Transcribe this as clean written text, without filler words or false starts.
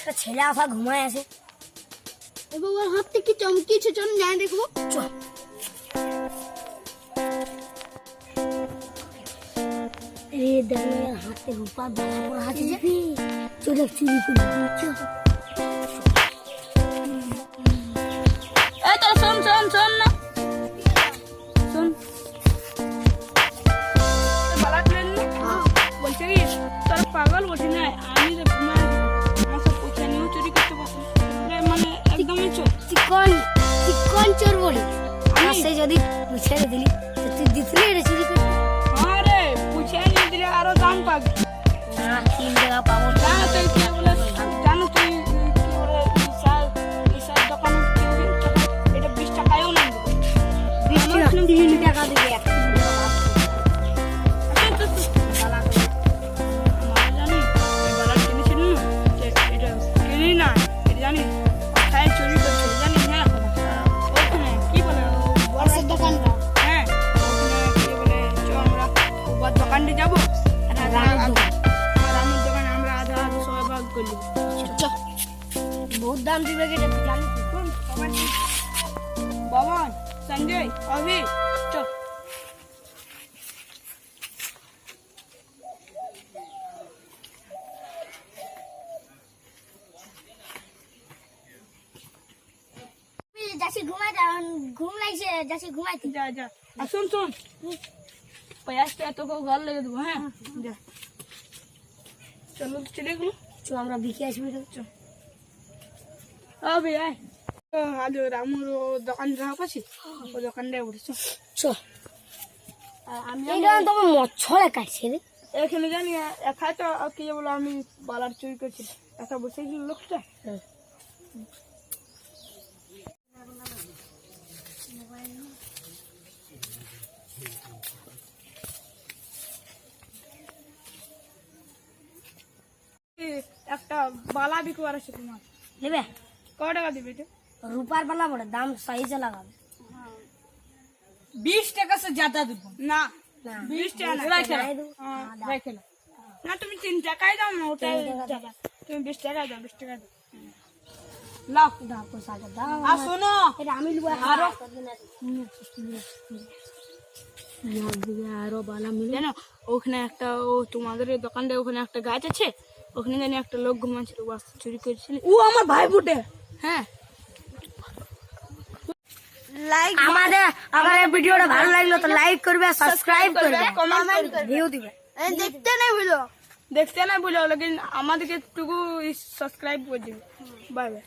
একটা ছেলে আফা ঘুমায় আছে এবার ওর হাত থেকে চমকিয়েছে, চল যাই দেখবো। চল রে দাঁড়িয়ে হাতে রূপা বালা পড়া আছে যে চলে চুরি করে চল এই তো শোন শোন শোন না শোন বালা ট্রেন বলছে কি তোর পাগল বলছি না আমি যে ঘুমাই আমার সব পয়সা নিয়েও চুরি করতে পারছি মানে একদমই চোর চিকন চিকন চোর বলি আমার সে যদি পুছে দিলি তো তুই দিছিলি রে চুরি করে আরে পুছে নিয়ে দিলে আরো দাম পাবি না 3 টাকা পাবো না জানো তুই কি বলে জানো তুই কি বলে বিশাল দোকানে এটা 20 টাকায়ও না 3 টাকা দিবি এক बहुत दाम दिबे के जानी पवन संजय अभी चल जासी घुमा घूम लाई से जासी घुमाई थी जा जा सुन सुन पैसा तो को घर लगे देबो हैं जा चलो चले गलो चो हमरा बिके आसबे चो अबे आय तो आज रामुर দোকান রাখা পাছি ও দোকানটা উঠছো চো আমি এটা তো মছড়ে কাটছে রে এখানে জানি একা তো কি বলে আমি বালার চুরি করছি একা বসে গেল লোকটা একটা বালা বিকবার আছে তোমার নেবে কত টাকা দিবে এটা রূপার বালা বড় দাম সহি से লাগাবে 20 টাকা से ज्यादा দেব না না 20 টাকা না রাখে না না তুমি 3 টাকাই দাও না ওটা টাকা তুমি 20 টাকা দাও 20 টাকা দাও লাও দাও পয়সা দাও আর শোনো এটা আমি লুয়া আরো আরো বালা মিলে জানো ওখানে একটা ও তোমাদের দোকানটা ওখানে একটা গাছ আছে ওখানে জানি একটা লোক ঘুমাচ্ছিল বাস চুরি করেছিল ও আমার ভাই ফুটে হ্যাঁ লাইক আমাদের ভিডিওটা ভালো লাগলো তো লাইক করবে সাবস্ক্রাইব করবে কমেন্ট করবে ভিউ দিবে দেখতে না ভুলো লেকিন আমাদেরকে একটু সাবস্ক্রাইব করে দিবে বাই বাই